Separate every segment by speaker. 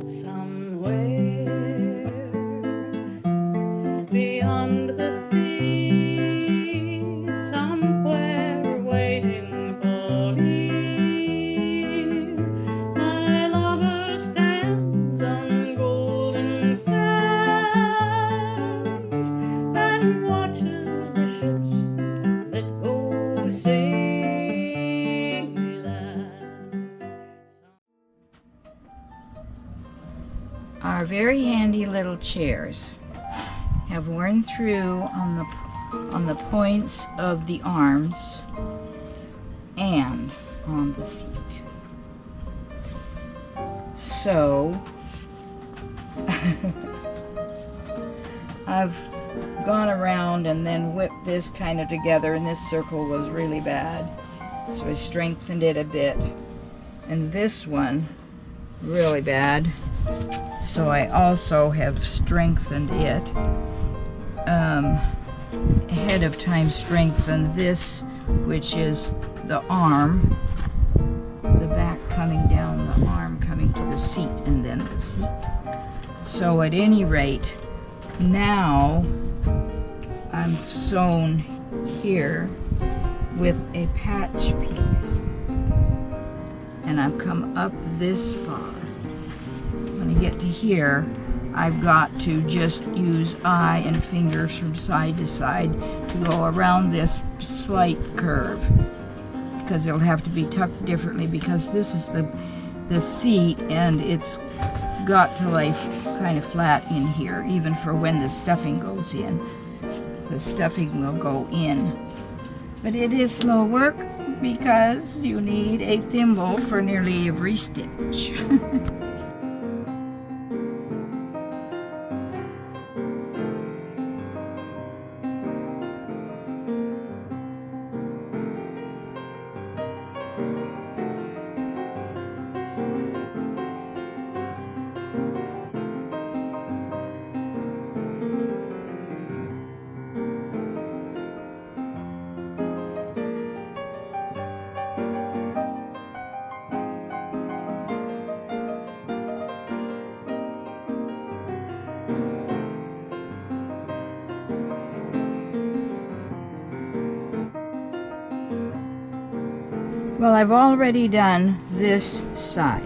Speaker 1: Somewhere beyond the sea, somewhere waiting for me, my lover stands on golden sands and watches the ships that go sailing.
Speaker 2: Our very handy little chairs have worn through on the points of the arms and on the seat. So I've gone around and then whipped this kind of together, and this circle was really bad, so I strengthened it a bit, and this one really bad, so I also have strengthened it. Ahead of time strengthened this, which is the arm, the back coming down, the arm coming to the seat, and then the seat. So at any rate, now I'm sewn here with a patch piece, and I've come up this far. When I get to here, I've got to just use eye and fingers from side to side to go around this slight curve, because it'll have to be tucked differently, because this is the seat, and it's got to lay kind of flat in here, even for when the stuffing goes in. The stuffing will go in. But it is slow work, because you need a thimble for nearly every stitch. Well, I've already done this side.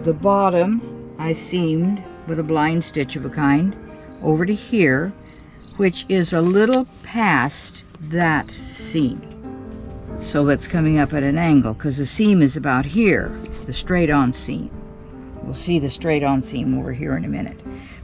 Speaker 2: The bottom I seamed with a blind stitch of a kind over to here, which is a little past that seam. So it's coming up at an angle, because the seam is about here, the straight-on seam. We'll see the straight-on seam over here in a minute.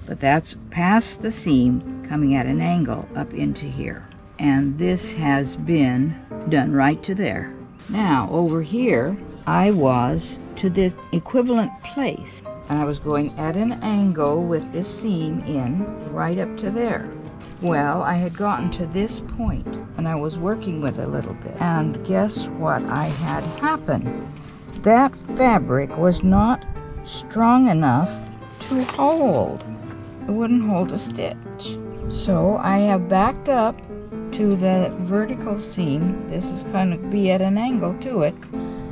Speaker 2: But that's past the seam, coming at an angle up into here. And this has been done right to there. Now, over here, I was to the equivalent place, and I was going at an angle with this seam in right up to there. Well, I had gotten to this point, and I was working with it a little bit, and guess what I had happen? That fabric was not strong enough to hold. It wouldn't hold a stitch. So I have backed up to the vertical seam. This is going to be at an angle to it.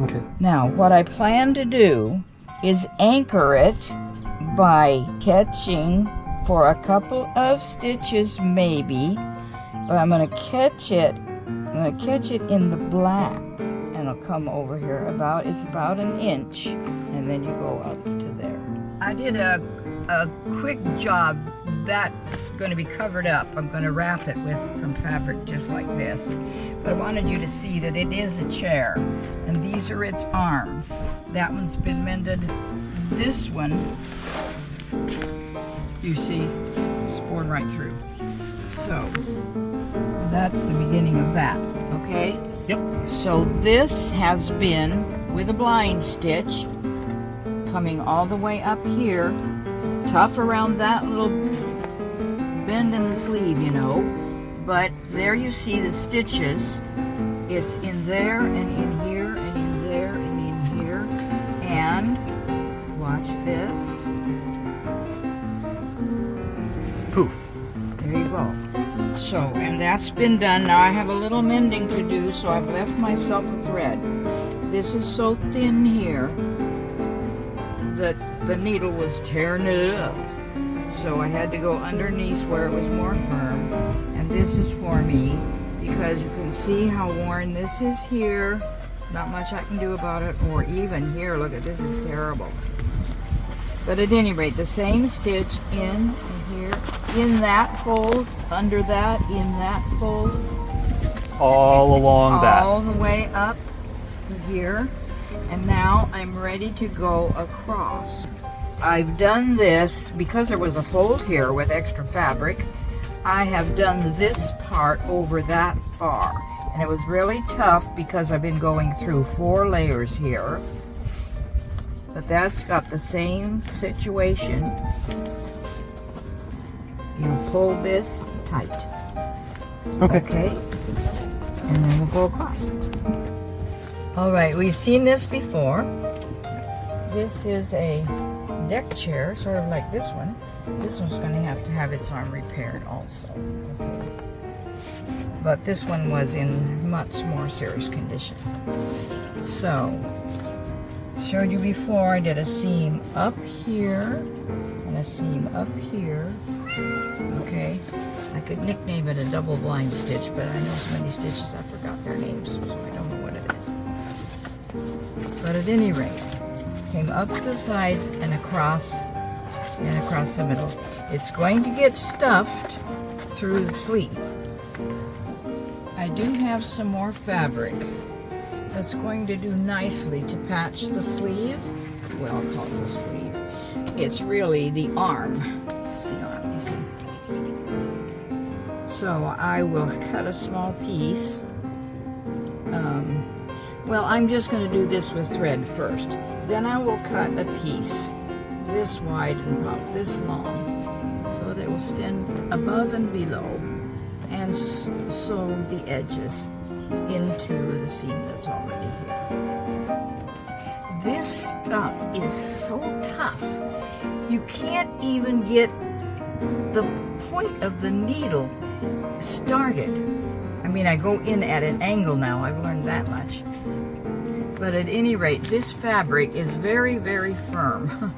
Speaker 3: Okay.
Speaker 2: Now, what I plan to do is anchor it by catching for a couple of stitches maybe, but I'm going to catch it. I'm going to catch it in the black, and it'll come over here it's about an inch, and then you go up to there. I did a quick job. That's going to be covered up. I'm going to wrap it with some fabric just like this. But I wanted you to see that it is a chair, and these are its arms. That one's been mended. This one, you see, it's bored right through. So that's the beginning of that. Okay?
Speaker 3: Yep.
Speaker 2: So this has been with a blind stitch coming all the way up here, tough around that little bend in the sleeve, you know, but there you see the stitches. It's in there and in here and in there and in here, and watch this.
Speaker 3: Poof.
Speaker 2: There you go. So, and that's been done. Now I have a little mending to do, so I've left myself a thread. This is so thin here that the needle was tearing it up. So I had to go underneath where it was more firm. And this is for me because you can see how worn this is here. Not much I can do about it. Or even here, look at this, is terrible. But at any rate, the same stitch in here, in that fold, under that, in that fold.
Speaker 3: All along that.
Speaker 2: All the way up to here. And now I'm ready to go across. I've done this because there was a fold here with extra fabric. I have done this part over that far. And it was really tough because I've been going through 4 layers here. But that's got the same situation. You pull this tight. Okay. And then we'll go across. All right, we've seen this before. This is a deck chair, sort of like this one. This one's going to have its arm repaired also. Okay. But this one was in much more serious condition. So, showed you before, I did a seam up here and a seam up here. Okay, I could nickname it a double blind stitch, but I know so many stitches I forgot their names, so I don't know what it is. But at any rate, came up the sides and across the middle. It's going to get stuffed through the sleeve. I do have some more fabric that's going to do nicely to patch the sleeve. Well, I'll call it the sleeve. It's really the arm. It's the arm. So I will cut a small piece. Well, I'm just going to do this with thread first. Then I will cut a piece this wide and about this long so that it will stand above and below and sew the edges into the seam that's already here. This stuff is so tough. You can't even get the point of the needle started. I mean, I go in at an angle now. I've learned that much. But at any rate, this fabric is very, very firm.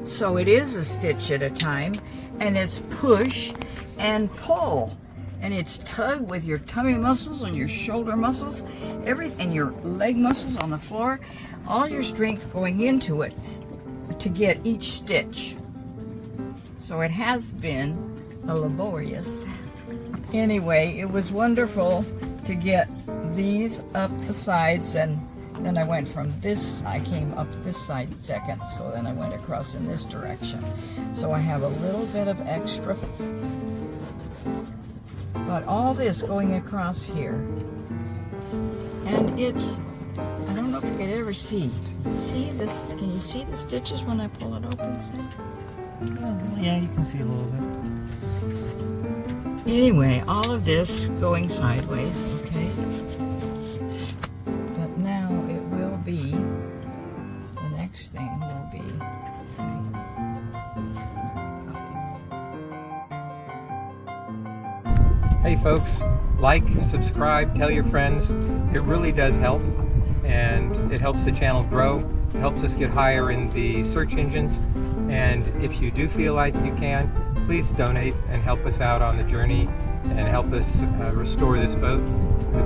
Speaker 2: So it is a stitch at a time, and it's push and pull. And it's tug with your tummy muscles and your shoulder muscles, and your leg muscles on the floor, all your strength going into it to get each stitch. So it has been a laborious task. Anyway, it was wonderful to get these up the sides, and then I went from this, I came up this side second, so then I went across in this direction. So I have a little bit of extra, but all this going across here. And it's, I don't know if you could ever see this, can you see the stitches when I pull it open, see?
Speaker 3: Yeah, you can see a little bit.
Speaker 2: Anyway, all of this going sideways, okay? But now it will be, the next thing will be,
Speaker 3: Hey folks, like, subscribe, tell your friends. It really does help, and it helps the channel grow. It helps us get higher in the search engines. And if you do feel like you can, please donate and help us out on the journey and help us restore this boat.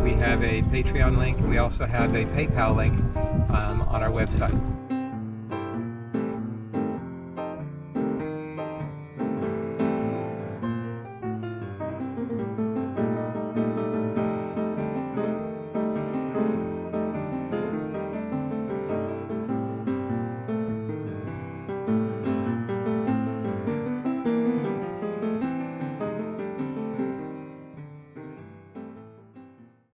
Speaker 3: We have a Patreon link. We also have a PayPal link on our website.